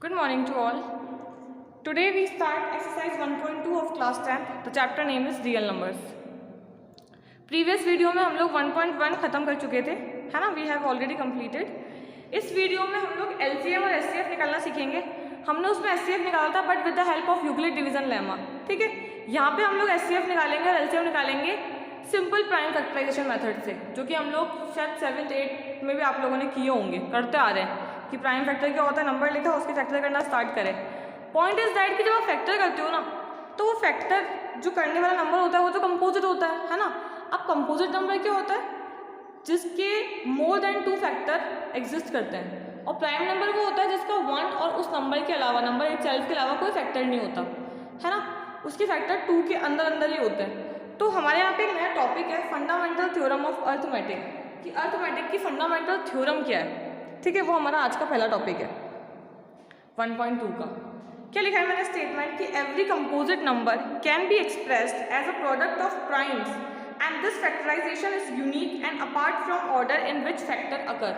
Good morning to all. Today we start exercise 1.2 of class 10. The chapter name is real numbers. Previous video में हम लोग 1.1 ख़त्म कर चुके थे, है ना? We have already completed. इस वीडियो में हम लोग LCM और SCF निकालना सीखेंगे. हमने उसमें SCF निकाला था but with the help of Euclid division lemma. ठीक है, यहाँ पे हम लोग SCF निकालेंगे और LCM निकालेंगे सिंपल प्राइम फैक्टराइजेशन मेथड से, जो कि हम लोग शायद 7th 8th में भी आप लोगों ने किए होंगे, करते आ रहे हैं कि प्राइम फैक्टर क्या होता है, नंबर लिखा उसके फैक्टर करना स्टार्ट करें. पॉइंट इज दैट कि जब आप फैक्टर करते हो ना, तो वो फैक्टर जो करने वाला नंबर होता है वो तो कंपोजिट होता है ना. अब कंपोजिट नंबर क्या होता है? जिसके मोर देन 2 फैक्टर एग्जिस्ट करते हैं. और प्राइम नंबर वो होता है जिसका 1 और उस नंबर के अलावा, नंबर इटसेल्फ के अलावा कोई फैक्टर नहीं होता, है ना. उसके फैक्टर 2 के अंदर अंदर ही होते हैं. तो हमारे यहाँ पे एक नया टॉपिक है, फंडामेंटल थ्योरम ऑफ अर्थमेटिक, कि अर्थमेटिक की फंडामेंटल थ्योरम क्या है. ठीक है, वो हमारा आज का पहला टॉपिक है 1.2 का. क्या लिखा है मैंने स्टेटमेंट कि every composite number can be expressed as a product of primes and this factorization is unique and apart from order in which factor occur.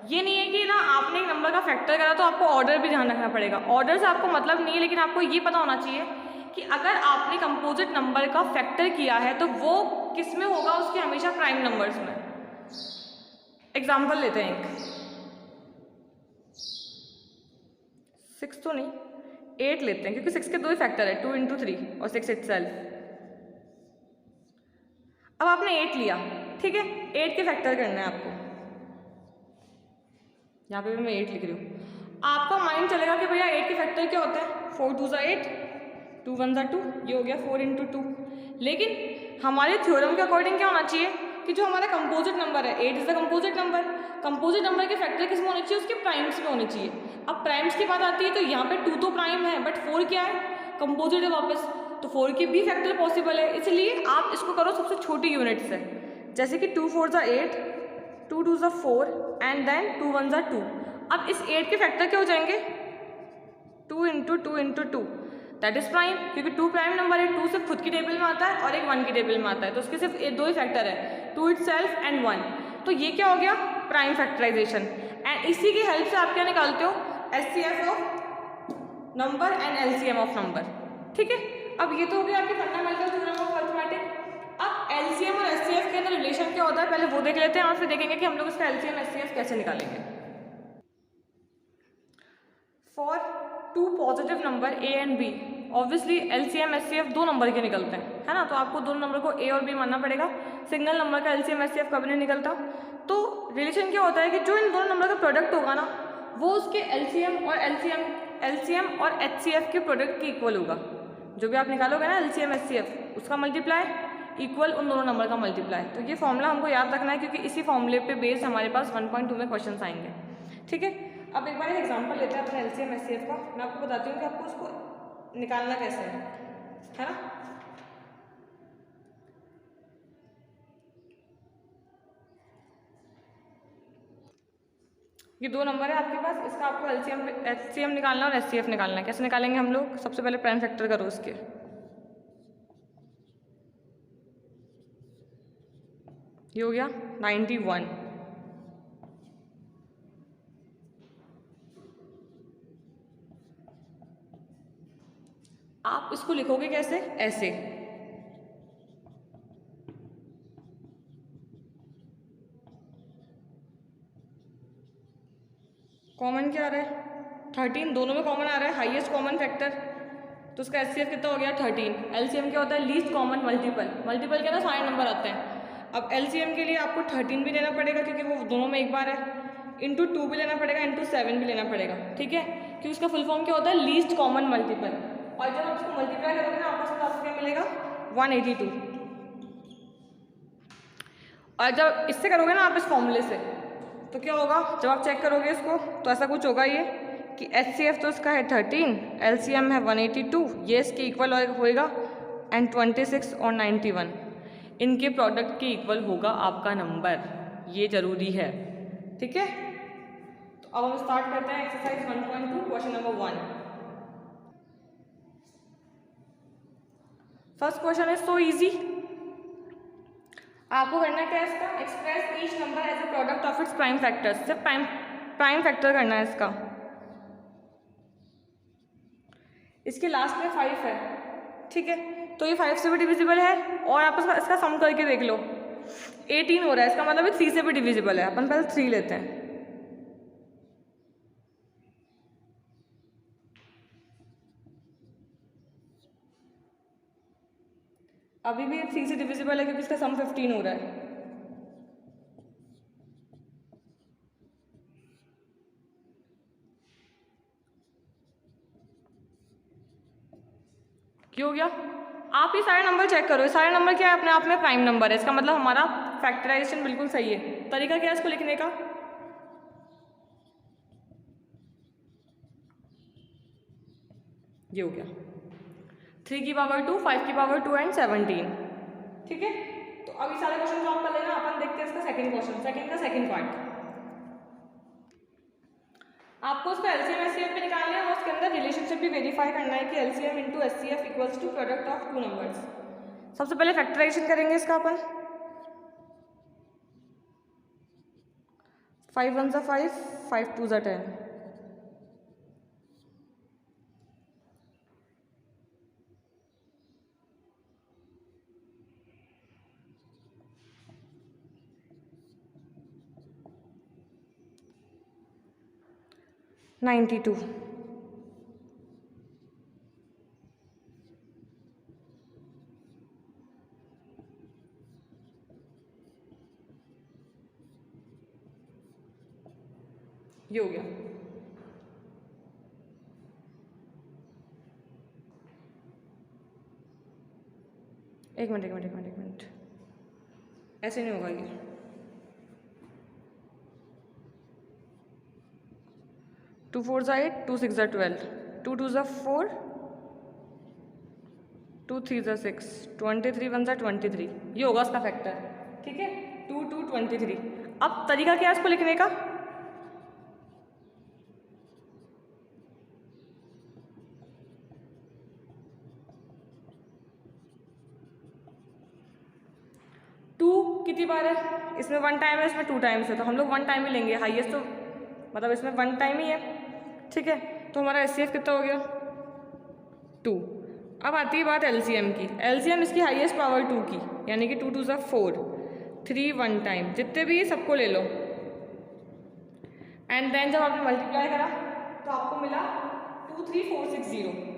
ये नहीं है कि ना आपने एक नंबर का फैक्टर करा तो आपको ऑर्डर भी ध्यान रखना पड़ेगा. ऑर्डर से आपको मतलब नहीं है, लेकिन आपको ये पता होना चाहिए कि अगर आपने कंपोजिट नंबर का फैक्टर किया है तो वो किस में होगा, उसके हमेशा प्राइम नंबर्स में. एग्जाम्पल लेते हैं, एक 6 तो नहीं 8 लेते हैं, क्योंकि 6 के 2 ही फैक्टर है, 2 × 3 और 6 इटसेल्फ. अब आपने 8 लिया, ठीक है, 8 के फैक्टर करना है आपको. यहाँ पे भी मैं 8 लिख रही हूँ. आपका माइंड चलेगा कि भैया 8 के फैक्टर क्या होता है, 4 2 = 8, 2 1 = 2, ये हो गया 4 × 2. लेकिन हमारे थ्योरम के अकॉर्डिंग क्या होना चाहिए कि जो हमारा कंपोजिट नंबर है, 8 is the composite number. Composite number के फैक्टर किस में होने चाहिए, उसके प्राइम्स में होने चाहिए. अब प्राइम्स की बात आती है तो यहाँ पे 2 तो प्राइम है, बट 4 क्या है, कंपोजिट है वापस, तो 4 के भी फैक्टर पॉसिबल है. इसलिए आप इसको करो सबसे छोटी यूनिट से, जैसे कि 2 4 = 8, 2 2 = 4 एंड देन 2 1 = 2. अब इस 8 के फैक्टर क्या हो जाएंगे, 2 × 2 × 2, दैट इज प्राइम, क्योंकि 2 प्राइम नंबर है. 2 सिर्फ खुद की टेबल में आता है और एक 1 की टेबल में आता है, तो उसके सिर्फ 2 ही फैक्टर है, 2 इटसेल्फ एंड 1. तो ये क्या हो गया, प्राइम फैक्टराइजेशन. एंड इसी की हेल्प से आप क्या निकालते हो, SCF of number and LCM of number. ठीक है, अब ये तो हो गया आपकी फंडामेंटल थ्योरम ऑफ अर्थमेटिक. अब LCM और SCF के अंदर रिलेशन क्या होता है पहले वो देख लेते हैं, और फिर देखेंगे कि हम लोग इसका LCM SCF कैसे निकालेंगे. For 2 positive number A and B, obviously LCM SCF 2 number के निकलते हैं, है ना. तो आपको दोनों नंबर को A और B मानना पड़ेगा. सिंगल नंबर का LCM SCF कभी नहीं निकलता. तो रिलेशन क्या होता है कि जो इन दोनों नंबर का प्रोडक्ट होगा ना, वो उसके LCM और HCF के प्रोडक्ट के इक्वल होगा. जो भी आप निकालोगे ना LCM SCF, उसका मल्टीप्लाई इक्वल उन दोनों नंबर का मल्टीप्लाई. तो ये फॉर्मूला हमको याद रखना है, क्योंकि इसी फॉर्मूले पे बेस्ड हमारे पास 1.2 में क्वेश्चन आएंगे. ठीक है, अब एक बार एक एग्जांपल लेते हैं अपने LCM SCF का. मैं आपको बताती हूँ कि आपको उसको निकालना कैसे है ना. ये 2 नंबर है आपके पास, इसका आपको LCM निकालना और SCF निकालना है. कैसे निकालेंगे हम लोग, सबसे पहले प्राइम फैक्टर करो उसके. ये हो गया 91. आप इसको लिखोगे कैसे, ऐसे. कॉमन क्या आ रहा है, 13, दोनों में कॉमन आ रहा है, हाईएस्ट कॉमन फैक्टर. तो उसका SCF कितना हो गया, 13. LCM क्या होता है, लीस्ट कॉमन मल्टीपल. मल्टीपल क्या ना, सारे नंबर आते हैं. अब LCM के लिए आपको 13 भी लेना पड़ेगा, क्योंकि वो दोनों में एक बार है, इंटू 2 भी लेना पड़ेगा, इंटू 7 भी लेना पड़ेगा. ठीक है, कि उसका फुल फॉर्म क्या होता है, लीस्ट कॉमन मल्टीपल. और जब आप उसको मल्टीप्लाई करोगे ना, आपस में आपको क्या मिलेगा, 182. और जब इससे करोगे ना आप इस फॉर्मूले से, तो क्या होगा, जब आप चेक करोगे इसको तो ऐसा कुछ होगा ये कि SCF तो इसका है 13, LCM है 182, ये इसके इक्वल होएगा, एंड 26 और 91 इनके प्रोडक्ट के इक्वल होगा आपका नंबर. ये जरूरी है. ठीक है, तो अब हम स्टार्ट करते हैं exercise 1.2 question number 1. First question is so easy. आपको करना क्या है इसका, express each number as a product of its prime factors. सिर्फ प्राइम फैक्टर करना है इसका. इसके लास्ट में 5 है, ठीक है, तो ये 5 से भी डिविजिबल है। और आप इसका सम करके देख लो, 18 हो रहा है, इसका मतलब ये 3 से भी डिविजिबल है। अपन पहले 3 लेते हैं। अभी भी 3 से डिविजिबल है क्योंकि इसका सम 15 हो रहा है। क्यों हो गया? आप ये सारे नंबर चेक करो, ये सारे नंबर क्या है? अपने आप में प्राइम नंबर है। इसका मतलब हमारा फैक्टराइजेशन बिल्कुल सही है। तरीका क्या है इसको लिखने का? ये हो गया 3 की पावर 2, 5 की पावर 2 एंड 17, ठीक है। तो अभी सारे क्वेश्चन सॉल्व कर लेना। अपन देखते हैं इसका सेकंड क्वेश्चन, सेकंड का सेकंड पार्ट। आपको उसका एलसीएम एचसीएफ भी निकालना है और उसके अंदर रिलेशनशिप भी वेरीफाई करना है कि LCM into HCF equals to product of 2 numbers. सबसे पहले फैक्टराइजेशन करेंगे इसका अपन। 5 1 ज़ा 5, 5 2 ज़ा 10, $92। ये हो गया। एक मिनट, ऐसे नहीं होगा ये। 2 4 ज़ा 8, 2 6 ज़ा 12, 2 2 ज़ा 4, 2 3 ज़ा 6, 23 1 ज़ा 23। ये होगा उसका फैक्टर, ठीक है। 2 2 23। अब तरीका क्या है इसको लिखने का? कितनी बार है? इसमें 1 टाइम है, इसमें 2 टाइम्स है, तो हम लोग 1 टाइम ही लेंगे। हाईएस्ट तो मतलब इसमें 1 टाइम ही है, ठीक है। तो हमारा एचसीएफ कितना हो गया? 2। अब आती है बात एलसीएम की। एलसीएम इसकी हाईएस्ट पावर 2 की, यानी कि 2 2 ज़ा 4, 3 1 टाइम, जितने भी सबको ले लो। एंड देन जब आपने मल्टीप्लाई करा तो आपको मिला 23460।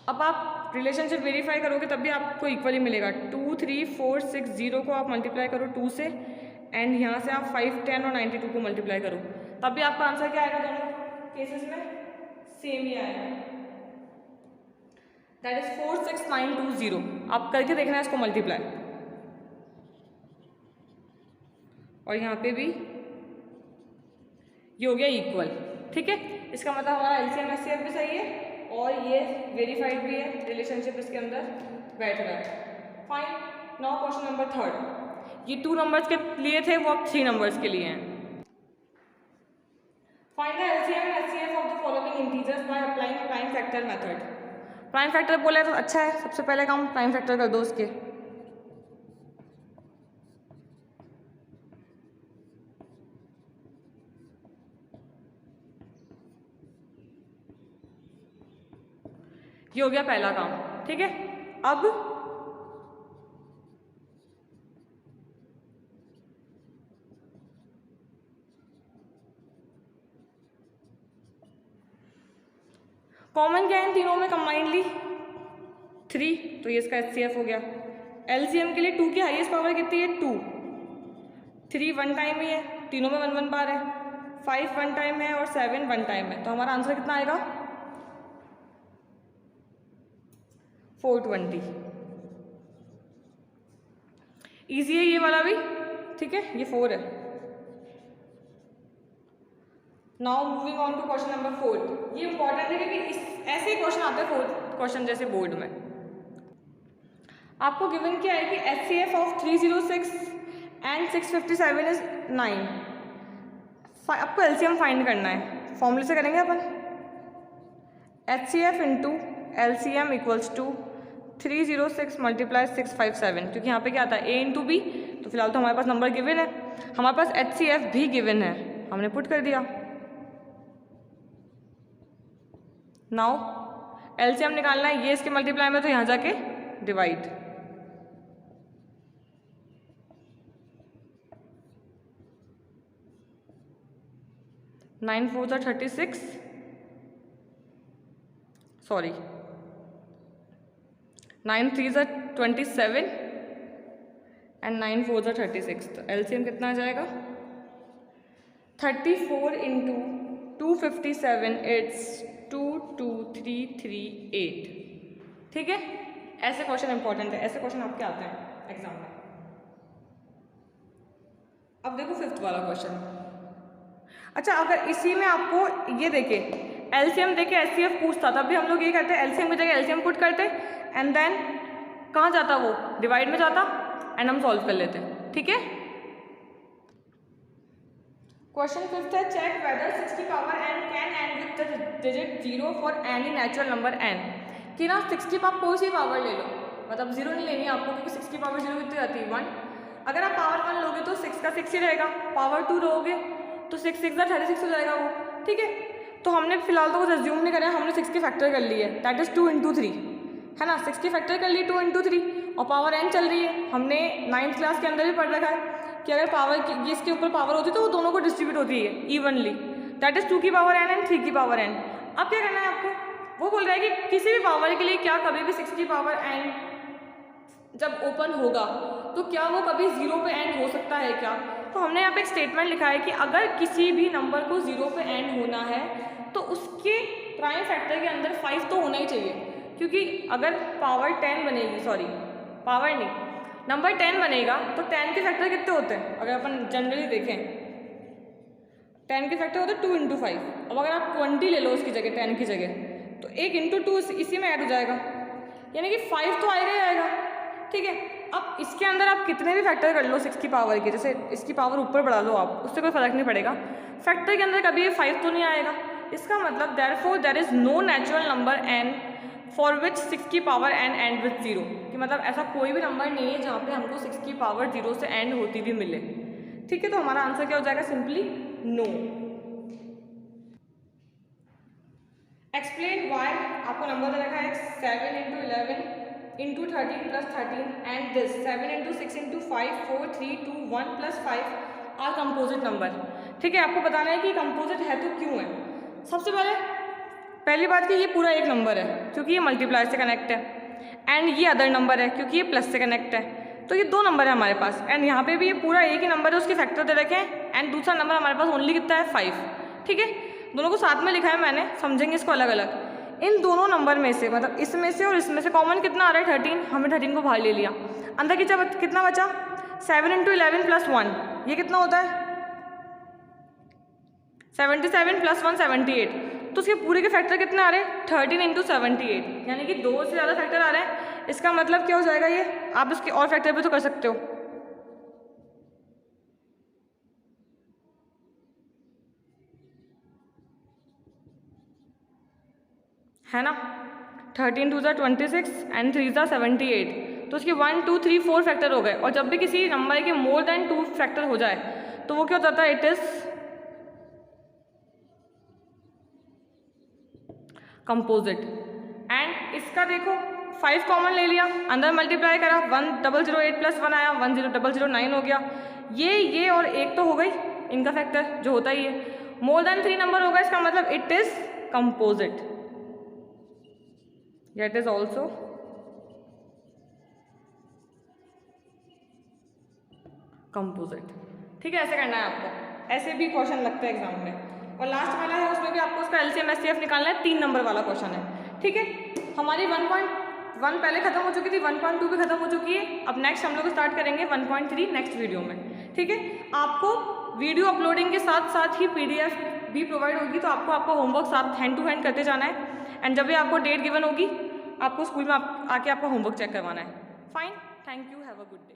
अब आप रिलेशनशिप वेरीफाई करोगे तब भी आपको इक्वली मिलेगा। 23460 को आप मल्टीप्लाई करो 2 से, एंड यहाँ से आप 5 10 और 92 को मल्टीप्लाई करो, तब भी आपका आंसर क्या आएगा? दोनों केसेस में सेम ही आएगा, दैट इज 46920। आप करके देखना है इसको मल्टीप्लाई। और यहाँ पे भी ये हो गया इक्वल, ठीक है। इसका मतलब हमारा एलसीएम एचसीएफ भी सही है और ये वेरीफाइड भी है, रिलेशनशिप इसके अंदर बैठ रहा है। फाइन। Now question number 3। ये 2 नंबर्स के लिए थे, वो अब 3 नंबर्स के लिए हैं। Find the LCM and HCF of the following integers by applying prime factor method. Prime factor बोला है तो अच्छा है, सबसे पहले काम प्राइम फैक्टर कर दो उसके। ये हो गया पहला काम, ठीक है। अब कॉमन क्या है इन तीनों में कंबाइंडली? 3, तो ये इसका एचसीएफ हो गया। एलसीएम के लिए 2 की हाईएस्ट पावर कितनी है? 2। 3 1 टाइम ही है, तीनों में 1 1 बार है। 5 1 टाइम है और 7 1 टाइम है, तो हमारा आंसर कितना आएगा? 420। ईजी है ये वाला भी, ठीक है। ये 4 है। Now moving on to question number 4। ये इंपॉर्टेंट है क्योंकि ऐसे ही क्वेश्चन आते हैं 4 क्वेश्चन जैसे बोर्ड में। आपको गिवन क्या है कि एचसीएफ ऑफ 306 एंड 657 इज 9। आपको एलसीएम फाइंड करना है। फॉर्मूले से करेंगे अपन। HCF into LCM equals to 306 multiply 657, क्योंकि यहाँ पे क्या आता है ए इंटू बी, तो फिलहाल तो हमारे पास नंबर गिवन है, हमारे पास एचसीएफ भी गिवन है, हमने पुट कर दिया। नाउ एलसीएम निकालना है, ये इसके मल्टीप्लाई में तो यहाँ जाके डिवाइड। नाइन 4 ज़ा 36, सॉरी 9 3 ज़ा 27 एंड 9 4 ज़ा 36। तो एलसीएम कितना आ जाएगा 34 इंटू 257 इट्स 22338। ठीक है, ऐसे क्वेश्चन इंपॉर्टेंट है, ऐसे क्वेश्चन आपके आते हैं एग्जाम में। अब देखो फिफ्थ वाला क्वेश्चन। अच्छा, अगर इसी में आपको ये देखे एलसीएम देके एचसीएफ पूछता, तब भी हम लोग ये करते हैं एलसीएम की जगह एलसीएम पुट करते एंड देन कहाँ जाता वो डिवाइड में जाता एंड हम सॉल्व कर लेते। ठीक है, क्वेश्चन फिफ्थ है चेक वेदर 6 की power n can and with the digit 0 for any natural number n। कि ना 6 की आप कोई सी पावर ले लो, मतलब 0 नहीं लेनी आपको, क्योंकि 6 की पावर 0 कितनी आती है 1। अगर आप पावर 1 लोगे तो 6 का 6 ही रहेगा, पावर 2 लोगे तो 6 6 ज़ा 36 हो जाएगा वो। ठीक है, तो हमने फिलहाल तो कुछ एज्यूम नहीं करा, हमने 6 की फैक्टर कर ली है, दैट इज 2 इंटू 3 है ना। 6 की फैक्टर कर ली 2 इंटू 3 और पावर n चल रही है। हमने 9th क्लास के अंदर भी पढ़ रखा है कि अगर पावर की इसके ऊपर पावर होती है तो वो दोनों को डिस्ट्रीब्यूट होती है इवनली, दैट इज 2 की पावर n एंड 3 की पावर n। अब क्या करना है आपको, वो बोल रहा है कि किसी भी पावर के लिए क्या कभी भी 6 की पावर n जब ओपन होगा तो क्या वो कभी 0 पे एंड हो सकता है क्या। तो हमने यहाँ पे एक स्टेटमेंट लिखा है कि अगर किसी भी नंबर को 0 पे एंड होना है तो उसके प्राइम फैक्टर के अंदर 5 तो होना ही चाहिए, क्योंकि अगर पावर 10 बनेगी, सॉरी पावर नहीं, नंबर 10 बनेगा तो 10 के फैक्टर कितने होते हैं, अगर अपन जनरली देखें 10 के फैक्टर होते हैं 2 इंटू 5। अब अगर आप 20 ले लो उसकी जगह 10 की जगह तो 1 इंटू 2 इसी में ऐड हो जाएगा, यानी कि 5 तो आएगा ही आएगा। ठीक है, अब इसके अंदर आप कितने भी फैक्टर कर लो 6 की पावर के, जैसे इसकी पावर ऊपर बढ़ा लो आप, उससे कोई फर्क नहीं पड़ेगा, फैक्टर के अंदर कभी 5 तो नहीं आएगा। इसका मतलब therefore there is no natural number n for which 6 की पावर n एंड विथ 0, कि मतलब ऐसा कोई भी नंबर नहीं है जहाँ पे हमको 6 की पावर 0 से एंड होती भी मिले। ठीक है, तो हमारा आंसर क्या हो जाएगा, सिंपली नो। एक्सप्लेन वाई, आपको नंबर दे रखा है 7 into 11 into 13 plus 13 and this 7 into 6 into 5 4 3 2 1 plus 5 are composite number. ठीक है, आपको बताना है कि कंपोजिट है तो क्यों है। सबसे पहली बात कि ये पूरा एक नंबर है क्योंकि ये मल्टीप्लाई से कनेक्ट है, एंड ये अदर नंबर है क्योंकि ये प्लस से कनेक्ट है। तो ये दो नंबर है हमारे पास, एंड यहाँ पे भी ये पूरा एक ही नंबर है, उसके फैक्टर दे रखे हैं, एंड दूसरा नंबर हमारे पास ओनली कितना है 5। ठीक है, दोनों को साथ में लिखा है मैंने, समझेंगे इसको अलग अलग। इन दोनों नंबर में से, मतलब इसमें से और इसमें से कॉमन कितना आ रहा है 13, हमने 13 को बाहर ले लिया, अंदर कितना बचा 7 इंटू 11 प्लस 1, ये कितना होता है 77 प्लस 1 78। तो उसके पूरे के फैक्टर कितने आ रहे हैं 13 इंटू 78, यानी कि 2 से ज़्यादा फैक्टर आ रहे हैं। इसका मतलब क्या हो जाएगा, ये आप इसके और फैक्टर भी तो कर सकते हो, है ना। 13 2 ज़ा 26 एंड 3 ज़ा 78, तो उसके 1 2 3 4 फैक्टर हो गए। और जब भी किसी नंबर के मोर देन 2 फैक्टर हो जाए तो वो क्या हो जाता है, इट इज़ कंपोजिट। एंड इसका देखो 5 कॉमन ले लिया, अंदर मल्टीप्लाई करा, 1008 प्लस 1 आया, 10009 हो गया। ये और एक तो हो गई इनका फैक्टर जो होता ही है, मोर देन 3 नंबर होगा, इसका मतलब it is composite, it is also composite. ठीक है, ऐसे करना है आपको, ऐसे भी क्वेश्चन लगता है एग्जाम में। और लास्ट वाला है उसमें भी आपको उसका एलसीएम एचसीएफ निकालना है, 3 नंबर वाला क्वेश्चन है। ठीक है, हमारी 1.1 पहले खत्म हो चुकी थी, 1.2 भी खत्म हो चुकी है। अब नेक्स्ट हम लोग स्टार्ट करेंगे 1.3 नेक्स्ट वीडियो में। ठीक है, आपको वीडियो अपलोडिंग के साथ साथ ही पीडीएफ भी प्रोवाइड होगी, तो आपको आपका होमवर्क साथ हैंड टू हैंड करते जाना है, एंड जब भी आपको डेट गिवन होगी आपको स्कूल में आके आपका होमवर्क चेक करवाना है। Fine, thank you, have a good day.